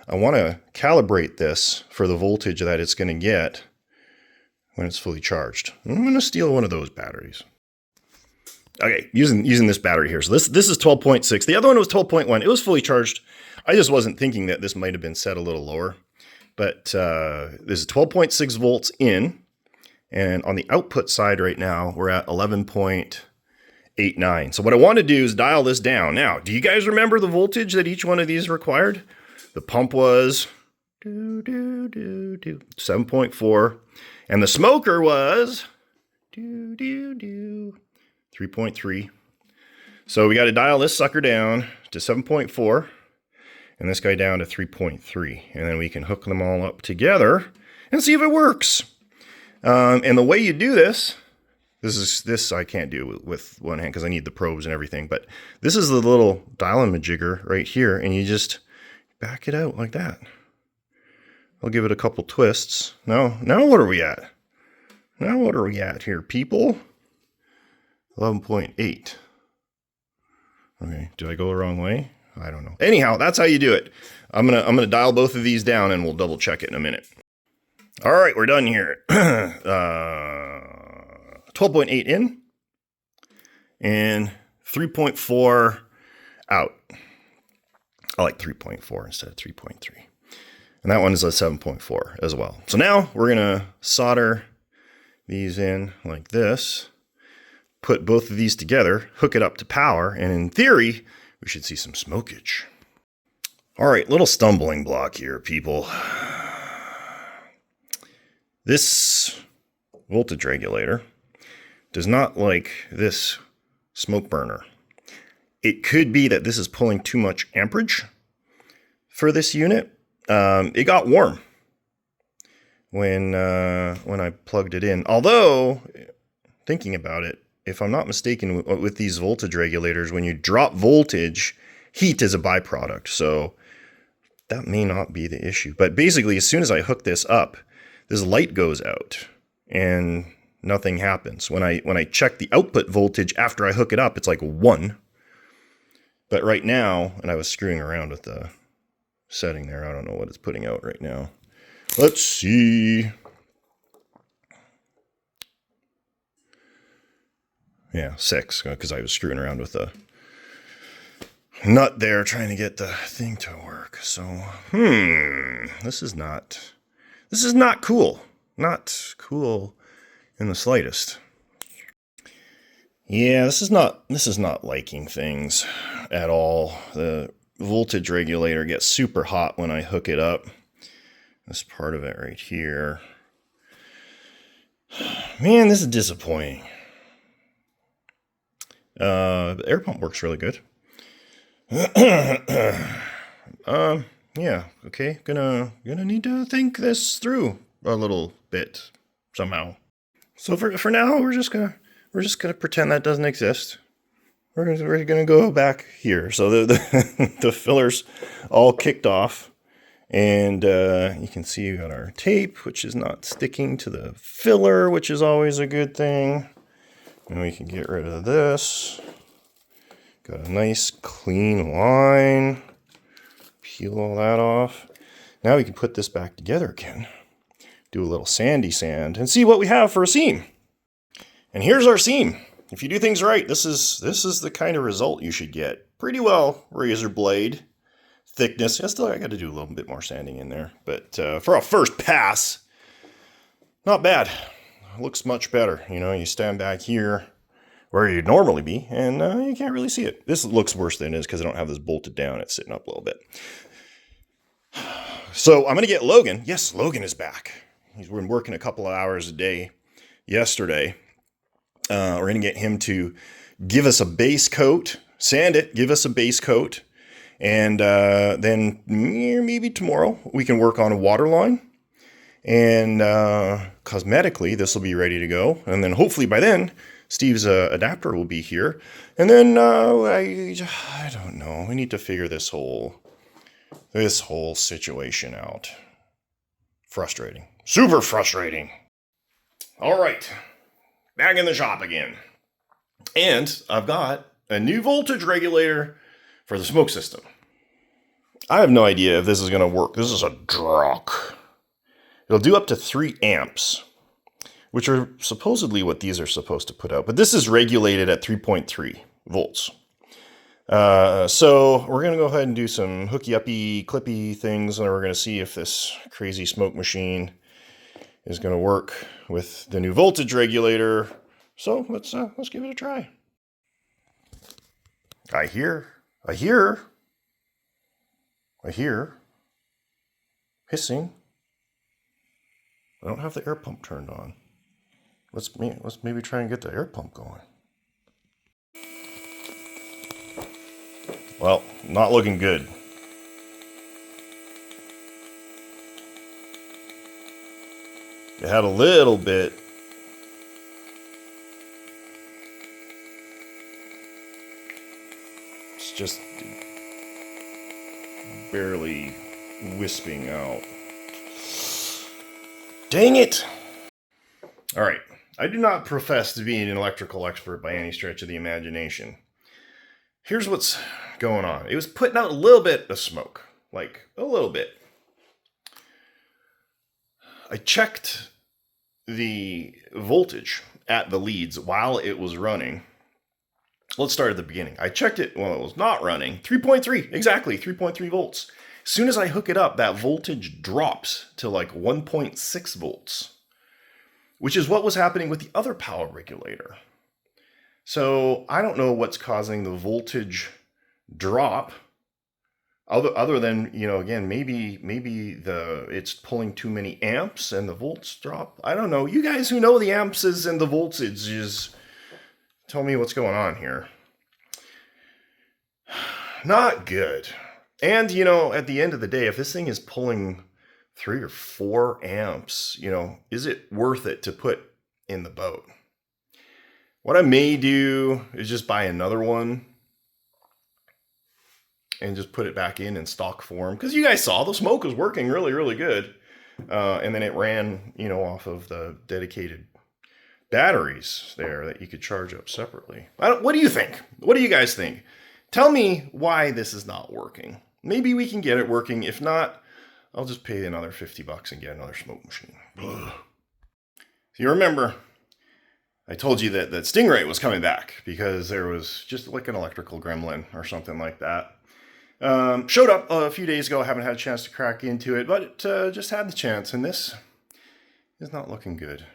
S1: I want to calibrate this for the voltage that it's going to get when it's fully charged. I'm going to steal one of those batteries. Okay, using this battery here. So this is 12.6. The other one was 12.1. It was fully charged. I just wasn't thinking that this might have been set a little lower. But this is 12.6 volts in. And on the output side right now, we're at 11.89. So what I want to do is dial this down. Now, do you guys remember the voltage that each one of these required? The pump was 7.4. And the smoker was 3.3. So we got to dial this sucker down to 7.4 and this guy down to 3.3. And then we can hook them all up together and see if it works. And the way you do this I can't do with one hand because I need the probes and everything. But this is the little dial-a-majigger right here. And you just back it out like that. I'll give it a couple twists. Now what are we at? Now what are we at here, people? 11.8. Okay, did I go the wrong way? I don't know. Anyhow, that's how you do it. I'm gonna dial both of these down and we'll double check it in a minute. All right, we're done here. 12.8 in and 3.4 out. I like 3.4 instead of 3.3. And that one is a 7.4 as well. So now we're gonna solder these in like this. Put both of these together, hook it up to power, and in theory, we should see some smokage. All right, little stumbling block here, people. This voltage regulator does not like this smoke burner. It could be that this is pulling too much amperage for this unit. It got warm when I plugged it in. Although, thinking about it, if I'm not mistaken, with these voltage regulators, when you drop voltage, heat is a byproduct. So that may not be the issue. But basically, as soon as I hook this up, this light goes out. and nothing happens. When I check the output voltage after I hook it up, it's like 1. But right now, and I was screwing around with the setting there. I don't know what it's putting out right now. Let's see. Yeah, 6, because I was screwing around with the nut there trying to get the thing to work. So, this is not cool. Not cool in the slightest. Yeah, this is not liking things at all. The voltage regulator gets super hot when I hook it up. This part of it right here. Man, this is disappointing. The air pump works really good. Yeah, okay. Gonna need to think this through a little bit somehow. So for now, we're just gonna pretend that doesn't exist. We're gonna go back here. So the filler's all kicked off, and you can see we got our tape, which is not sticking to the filler, which is always a good thing. And we can get rid of this. Got a nice clean line. Peel all that off. Now we can put this back together again. Do a little sandy sand and see what we have for a seam. And here's our seam. If you do things right, this is the kind of result you should get. Pretty well razor blade thickness. I got to do a little bit more sanding in there, but for a first pass, not bad. Looks much better. You know, you stand back here where you'd normally be, and you can't really see it. This looks worse than it is because I don't have this bolted down. It's sitting up a little bit. So I'm going to get Logan. Yes, Logan is back. He's been working a couple of hours a day yesterday. We're going to get him to give us a base coat, sand it, give us a base coat, and then maybe tomorrow we can work on a water line. And cosmetically, this will be ready to go. And then hopefully by then, Steve's adapter will be here. And then I don't know. We need to figure this whole situation out. Frustrating. Super frustrating. All right. Back in the shop again. And I've got a new voltage regulator for the smoke system. I have no idea if this is going to work. This is a drock. It'll do up to 3 amps, which are supposedly what these are supposed to put out. But this is regulated at 3.3 volts. So we're going to go ahead and do some hooky-uppy, clippy things, and we're going to see if this crazy smoke machine is going to work with the new voltage regulator. So let's give it a try. I hear hissing. I don't have the air pump turned on. Let's maybe try and get the air pump going. Well, not looking good. It had a little bit. It's just barely wisping out. Dang it! All right. I do not profess to be an electrical expert by any stretch of the imagination. Here's what's going on. It was putting out a little bit of smoke. Like, a little bit. I checked the voltage at the leads while it was running. Let's start at the beginning. I checked it while it was not running. 3.3, exactly, 3.3 volts. As soon as I hook it up, that voltage drops to like 1.6 volts, which is what was happening with the other power regulator. So I don't know what's causing the voltage drop, other than, you know, again, maybe it's pulling too many amps and the volts drop. I don't know. You guys who know the amps and the voltages, tell me what's going on here. Not good. And, you know, at the end of the day, if this thing is pulling 3 or 4 amps, you know, is it worth it to put in the boat? What I may do is just buy another one and just put it back in stock form. Because you guys saw the smoke was working really, really good. And then it ran, you know, off of the dedicated batteries there that you could charge up separately. What do you think? What do you guys think? Tell me why this is not working. Maybe we can get it working. If not, I'll just pay another $50 and get another smoke machine. So you remember, I told you that Stingray was coming back because there was just like an electrical gremlin or something like that. Showed up a few days ago. I haven't had a chance to crack into it, but just had the chance, and this is not looking good.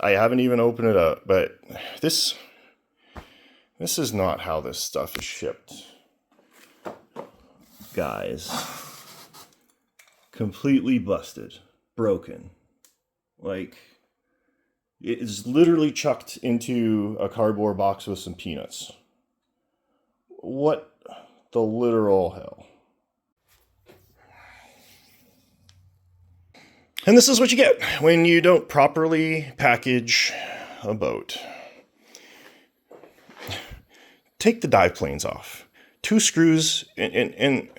S1: I haven't even opened it up, but this is not how this stuff is shipped. Guys, completely busted, broken. Like, it is literally chucked into a cardboard box with some peanuts. What the literal hell? And this is what you get when you don't properly package a boat. Take the dive planes off. 2 screws, and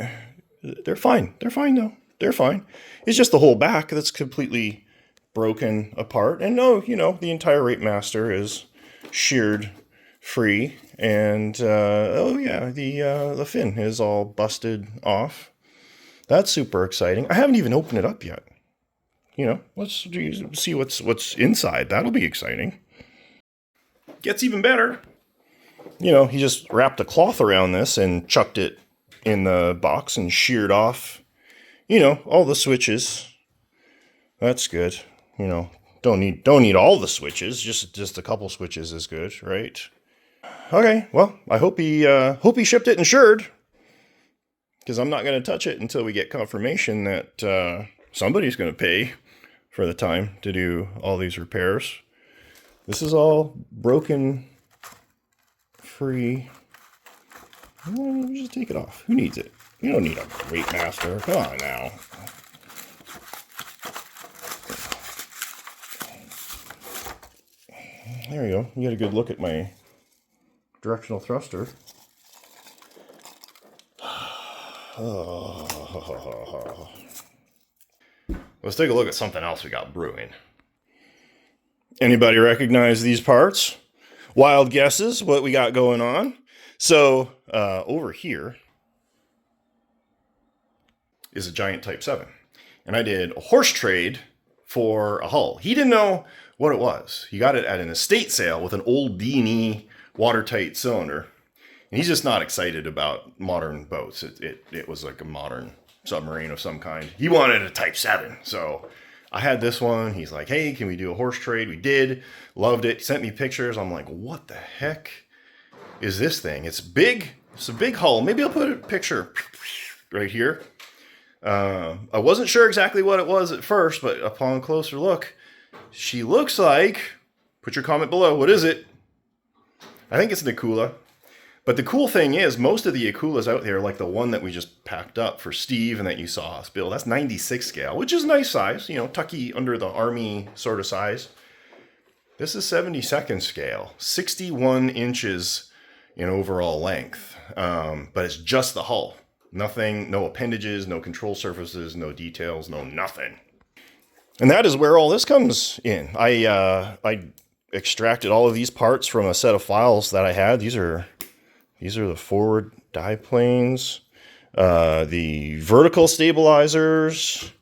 S1: they're fine. They're fine, though. They're fine. It's just the whole back that's completely broken apart. And no, you know, the entire rape master is sheared free. And, oh yeah, the fin is all busted off. That's super exciting. I haven't even opened it up yet. You know, let's see what's inside. That'll be exciting. Gets even better. You know, he just wrapped a cloth around this and chucked it in the box and sheared off, you know, all the switches. That's good. You know, don't need all the switches. Just a couple switches is good, right? Okay, well, I hope he shipped it insured, because I'm not going to touch it until we get confirmation that somebody's going to pay for the time to do all these repairs. This is all broken free. Just take it off. Who needs it? You don't need a weight master. Come on now. There you go. You get a good look at my directional thruster. Let's take a look at something else we got brewing. Anybody recognize these parts? Wild guesses what we got going on? So over here is a giant Type 7. And I did a horse trade for a hull. He didn't know what it was. He got it at an estate sale with an old D&E watertight cylinder. And he's just not excited about modern boats. It was like a modern submarine of some kind. He wanted a Type 7. So I had this one. He's like, hey, can we do a horse trade? We did. Loved it. He sent me pictures. I'm like, what the heck is this thing? It's big. It's a big hull. Maybe I'll put a picture right here. I wasn't sure exactly what it was at first, but upon closer look, she looks like, put your comment below, what is it? I think it's an Akula. But the cool thing is, most of the Akulas out there, like the one that we just packed up for Steve and that you saw us build, that's 96 scale, which is a nice size, you know, tucky under the Army sort of size. This is 72nd scale, 61 inches in overall length, but it's just the hull. Nothing, no appendages, no control surfaces, no details, no nothing. And that is where all this comes in. I extracted all of these parts from a set of files that I had. These are the forward dive planes, the vertical stabilizers,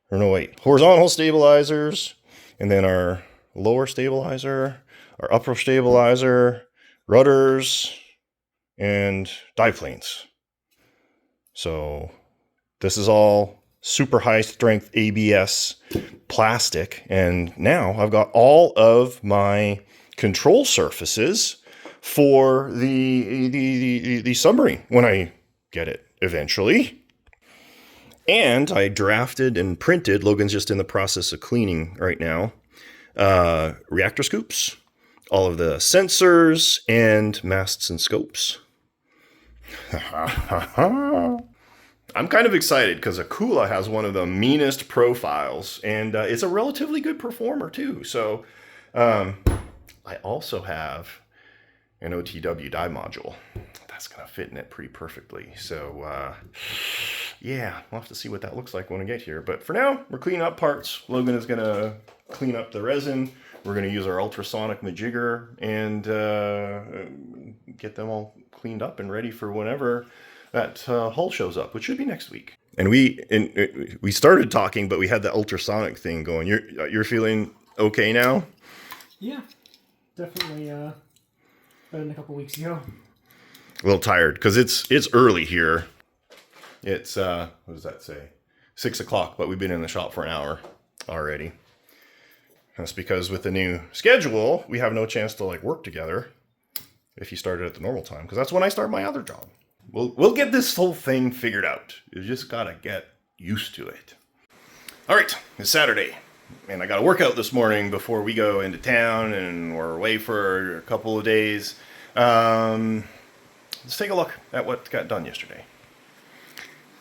S1: or no wait, horizontal stabilizers, and then our lower stabilizer, our upper stabilizer, rudders, and dive planes. So this is all super high strength ABS plastic. And now I've got all of my control surfaces for the submarine when I get it eventually. And I drafted and printed, Logan's just in the process of cleaning right now, reactor scoops, all of the sensors, and masts and scopes. I'm kind of excited because Akula has one of the meanest profiles, and it's a relatively good performer too. So I also have an OTW dive module that's going to fit in it pretty perfectly. So yeah, we'll have to see what that looks like when we get here. But for now, we're cleaning up parts. Logan is going to clean up the resin. We're going to use our ultrasonic majigger and get them all cleaned up and ready for whenever that hull shows up, which should be next week. And we started talking, but we had the ultrasonic thing going. You're feeling okay now?
S2: Yeah, definitely better than a couple weeks ago.
S1: A little tired because it's early here. It's what does that say? 6 o'clock, but we've been in the shop for an hour already. That's because with the new schedule, we have no chance to like work together if you started at the normal time, because that's when I start my other job. We'll get this whole thing figured out. You just gotta get used to it. All right, it's Saturday, and I got a workout this morning before we go into town, and we're away for a couple of days. Let's take a look at what got done yesterday.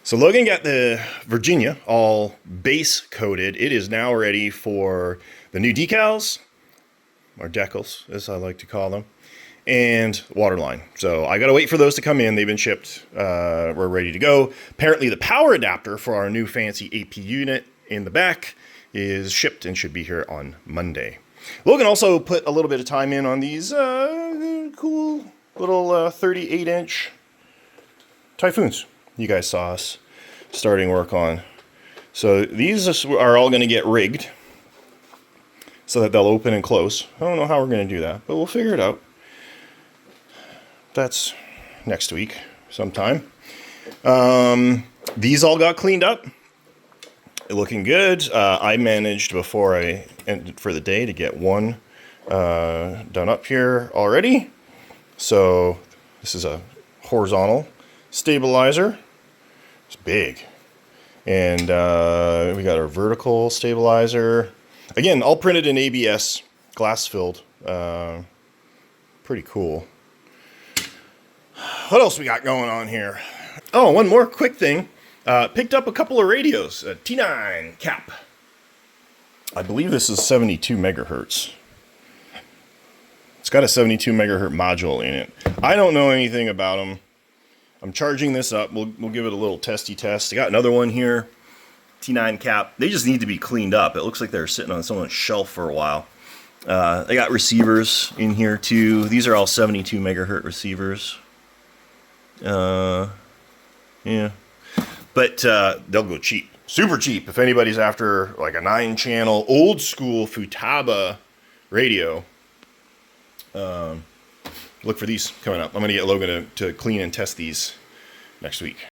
S1: So Logan got the Virginia all base coated. It is now ready for the new decals, or decals, as I like to call them, and waterline. So I got to wait for those to come in. They've been shipped. We're ready to go. Apparently the power adapter for our new fancy AP unit in the back is shipped and should be here on Monday. Logan also put a little bit of time in on these cool little 38-inch Typhoons you guys saw us starting work on. So these are all going to get rigged so that they'll open and close. I don't know how we're going to do that, but we'll figure it out. That's next week sometime. These all got cleaned up. Looking good. I managed before I ended for the day to get one done up here already. So this is a horizontal stabilizer. It's big. And we got our vertical stabilizer. Again, all printed in ABS, glass filled. Pretty cool. What else we got going on here? Oh, one more quick thing. Picked up a couple of radios, a T9 cap. I believe this is 72 megahertz. It's got a 72 megahertz module in it. I don't know anything about them. I'm charging this up. We'll give it a little testy test. I got another one here, T9 cap. They just need to be cleaned up. It looks like they're sitting on someone's shelf for a while. They got receivers in here too. These are all 72 megahertz receivers. Yeah. But they'll go cheap. Super cheap if anybody's after like a 9-channel old school Futaba radio. Look for these coming up. I'm going to get Logan to clean and test these next week.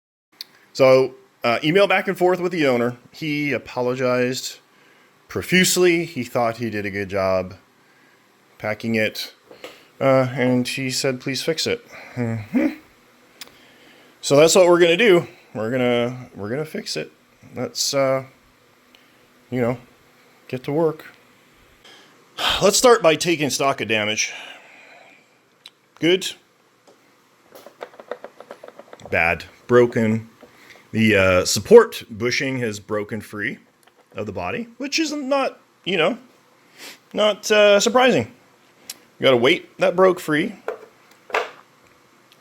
S1: So email back and forth with the owner. He apologized profusely. He thought he did a good job packing it. And he said, please fix it. Mm-hmm. So that's what we're going to do. We're gonna fix it. Let's get to work. Let's start by taking stock of damage. Good. Bad. Broken. The support bushing has broken free of the body, which is not surprising. We got a weight that broke free.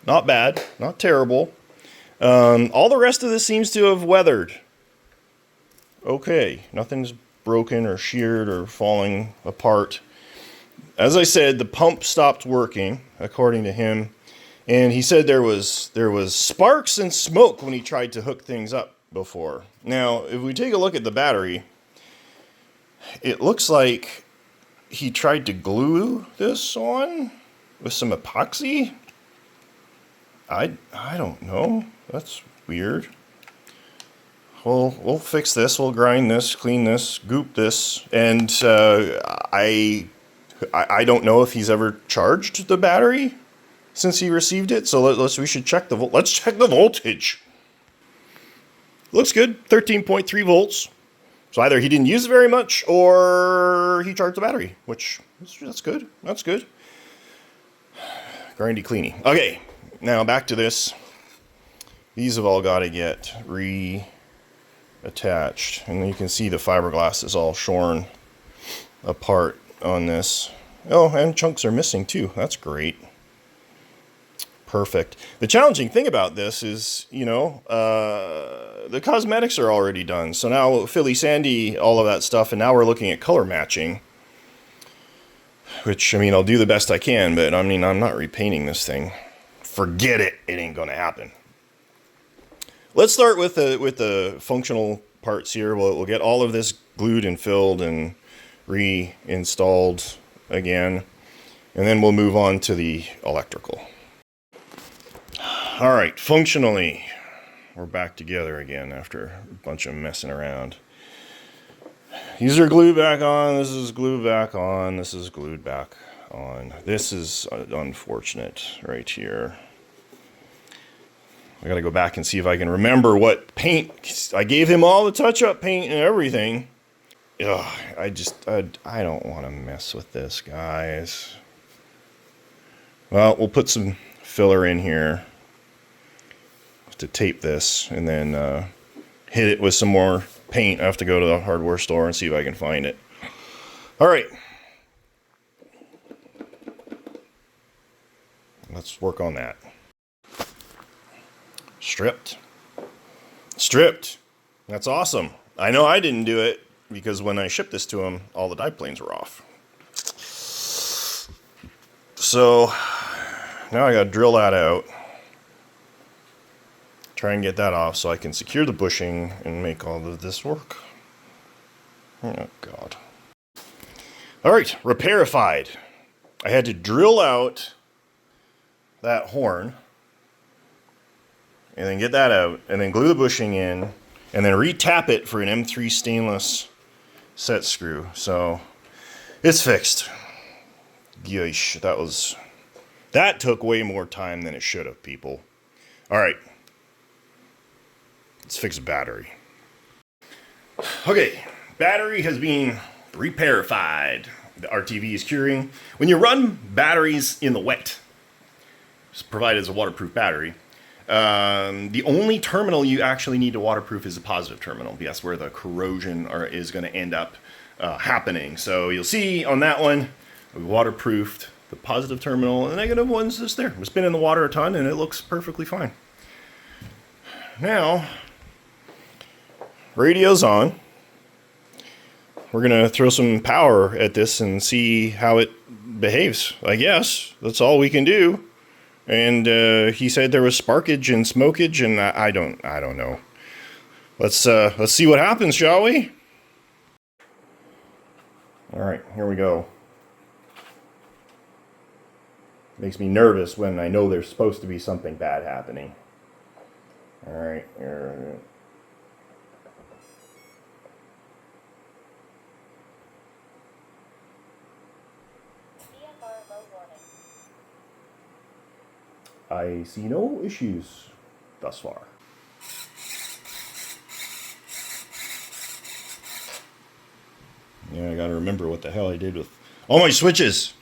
S1: Not bad. Not terrible. All the rest of this seems to have weathered. Okay, nothing's broken or sheared or falling apart. As I said, the pump stopped working, according to him, and he said there was sparks and smoke when he tried to hook things up before. Now, if we take a look at the battery, it looks like he tried to glue this on with some epoxy. I don't know. That's weird. We'll fix this. We'll grind this, clean this, goop this, and I don't know if he's ever charged the battery since he received it. So we should check let's check the voltage. Looks good, 13.3 volts. So either he didn't use it very much or he charged the battery, which that's good. That's good. Grindy cleany. Okay, now back to this. These have all got to get reattached. And you can see the fiberglass is all shorn apart on this. Oh, and chunks are missing too. That's great. perfect. The challenging thing about this is, you know, the cosmetics are already done. So now Philly Sandy, all of that stuff, and now we're looking at color matching. Which, I mean, I'll do the best I can, but I mean, I'm not repainting this thing. Forget it. It ain't going to happen. Let's start with the functional parts here. We'll get all of this glued and filled and reinstalled again. And then we'll move on to the electrical. All right, functionally, we're back together again after a bunch of messing around. These are glued back on, this is glued back on, this is glued back on. This is unfortunate right here. I gotta go back and see if I can remember what paint. I gave him all the touch-up paint and everything. Ugh, I don't want to mess with this, guys. Well, we'll put some filler in here to tape this, and then hit it with some more paint. I have to go to the hardware store and see if I can find it. All right. Let's work on that. Stripped. Stripped. That's awesome. I know I didn't do it because when I shipped this to him, all the dive planes were off. So now I got to drill that out. Try and get that off so I can secure the bushing and make all of this work. Oh, God. All right, repairified. I had to drill out that horn and then get that out and then glue the bushing in and then re-tap it for an M3 stainless set screw. So it's fixed. Yeesh, that took way more time than it should have, people. All right. Let's fix a battery. Okay, battery has been repairified. The RTV is curing. When you run batteries in the wet, provided it's a waterproof battery, the only terminal you actually need to waterproof is the positive terminal. That's where the corrosion is going to end up happening. So you'll see on that one, we waterproofed the positive terminal, and the negative one's just there. It's been in the water a ton, and it looks perfectly fine. Now, radio's on. We're going to throw some power at this and see how it behaves. I guess that's all we can do. And he said there was sparkage and smokage, and I don't know. Let's see what happens, shall we? All right, here we go. Makes me nervous when I know there's supposed to be something bad happening. All right, here. I see no issues thus far. Yeah, I gotta remember what the hell I did with all my switches.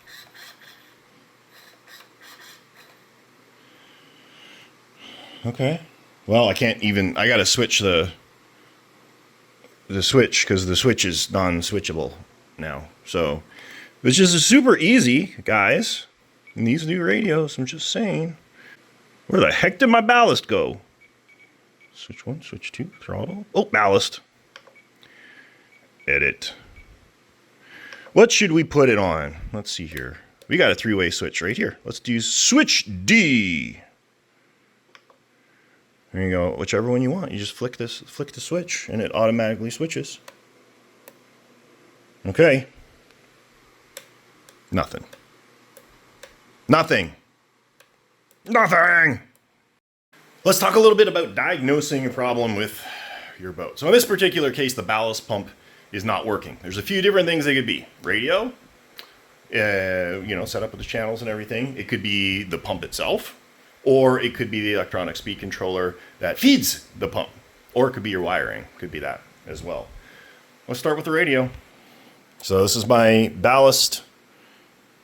S1: Okay. Well, I can't even, I gotta switch the switch because the switch is non-switchable now. So, which is super easy, guys. In these new radios, I'm just saying. Where the heck did my ballast go? Switch 1, switch 2, throttle. Oh, ballast. Edit. What should we put it on? Let's see here. We got a 3-way switch right here. Let's do switch D. There you go. Whichever one you want. You just flick the switch and it automatically switches. Okay. Nothing. Nothing. Nothing! Let's talk a little bit about diagnosing a problem with your boat. So in this particular case, the ballast pump is not working. There's a few different things they could be. Radio, set up with the channels and everything. It could be the pump itself, or it could be the electronic speed controller that feeds the pump, or it could be your wiring. Could be that as well. Let's start with the radio. So this is my ballast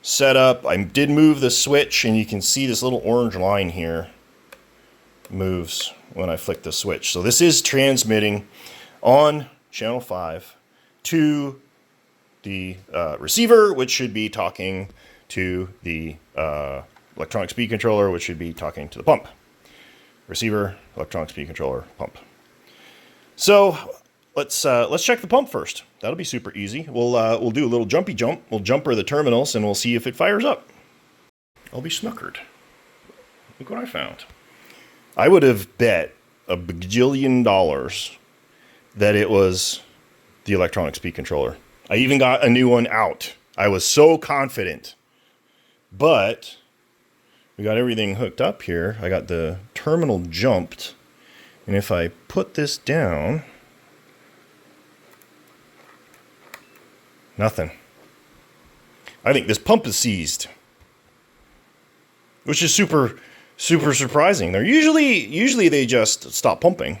S1: setup. I did move the switch, and you can see this little orange line here moves when I flick the switch. So this is transmitting on channel 5 to the receiver, which should be talking to the electronic speed controller, which should be talking to the pump. Receiver, electronic speed controller, pump. So let's check the pump first. That'll be super easy. We'll do a little jumpy jump. We'll jumper the terminals and we'll see if it fires up. I'll be snookered. Look what I found. I would have bet $1 bajillion that it was the electronic speed controller. I even got a new one out. I was so confident. But we got everything hooked up here. I got the terminal jumped. And if I put this down, nothing. I think this pump is seized, which is super surprising. They're usually they just stop pumping.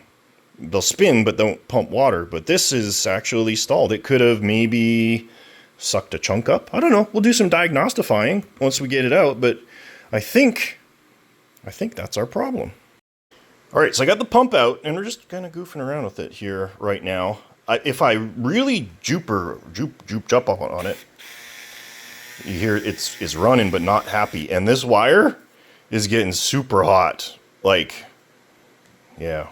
S1: They'll spin but don't pump water. But this is actually stalled. It could have maybe sucked a chunk up. I don't know. We'll do some diagnostifying once we get it out. But I think that's our problem. All right, so I got the pump out, and we're just kind of goofing around with it here right now. If I really jump up on it, you hear it's running but not happy. And this wire is getting super hot. Like, yeah,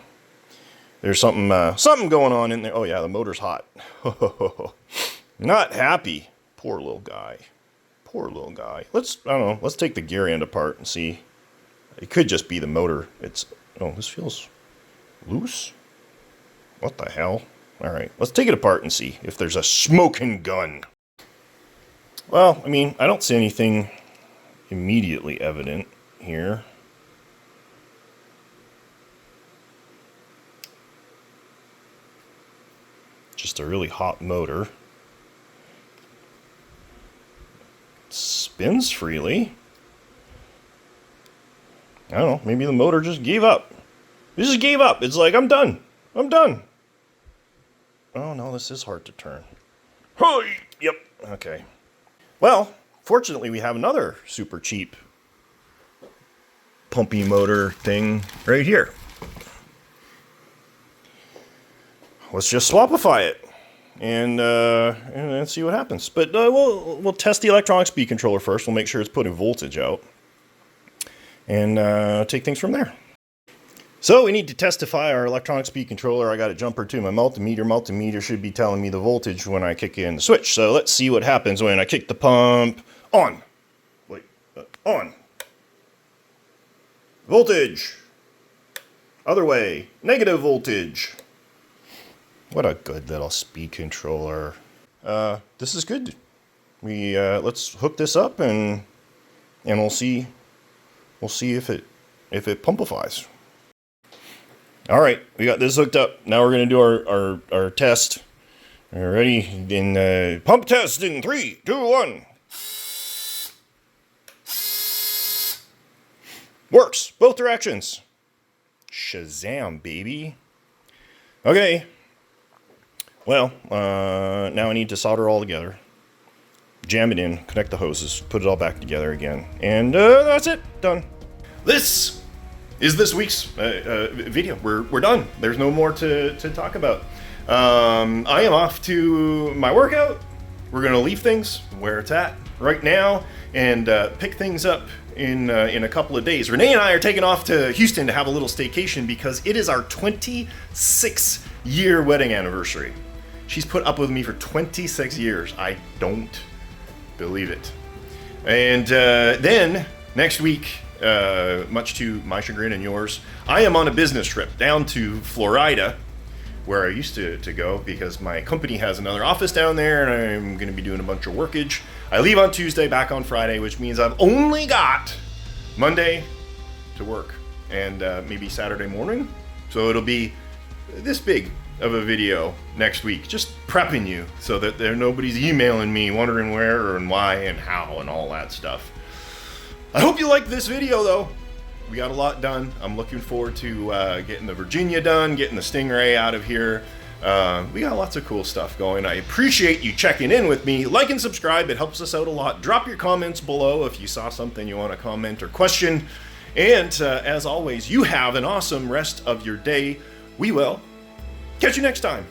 S1: there's something going on in there. Oh yeah, the motor's hot. Not happy. Poor little guy. Poor little guy. I don't know. Let's take the gear end apart and see. It could just be the motor. Oh, this feels loose. What the hell? All right, let's take it apart and see if there's a smoking gun. Well, I mean, I don't see anything immediately evident here. Just a really hot motor. Spins freely. I don't know, maybe the motor just gave up. It just gave up. It's like, I'm done. I'm done. Oh no, this is hard to turn. Hey, yep, okay. Well, fortunately we have another super cheap pumpy motor thing right here. Let's just swapify it and see what happens. But we'll test the electronic speed controller first. We'll make sure it's putting voltage out and take things from there. So we need to testify our electronic speed controller. I got a jumper to my multimeter. Multimeter should be telling me the voltage when I kick in the switch. So let's see what happens when I kick the pump on. Wait, on. Voltage. Other way, negative voltage. What a good little speed controller. This is good. We let's hook this up and we'll see if it pumpifies. All right, we got this hooked up. Now we're gonna do our test. All right, ready? In pump test in 3, 2, 1. Works both directions. Shazam, baby. Okay. Well, now I need to solder all together, jam it in, connect the hoses, put it all back together again, and that's it. Done. This is this week's video. We're done. There's no more to talk about. I am off to my workout. We're gonna leave things where it's at right now and pick things up in a couple of days. Renee and I are taking off to Houston to have a little staycation because it is our 26-year wedding anniversary. She's put up with me for 26 years. I don't believe it. And then next week, much to my chagrin and yours, I am on a business trip down to Florida, where I used to go because my company has another office down there and I'm going to be doing a bunch of workage. I leave on Tuesday, back on Friday, which means I've only got Monday to work and maybe Saturday morning. So it'll be this big of a video next week, just prepping you so that nobody's emailing me wondering where and why and how and all that stuff. I hope you liked this video though. We got a lot done. I'm looking forward to getting the Virginia done, getting the Stingray out of here. We got lots of cool stuff going. I appreciate you checking in with me. Like and subscribe. It helps us out a lot. Drop your comments below if you saw something you want to comment or question. And as always, you have an awesome rest of your day. We will catch you next time.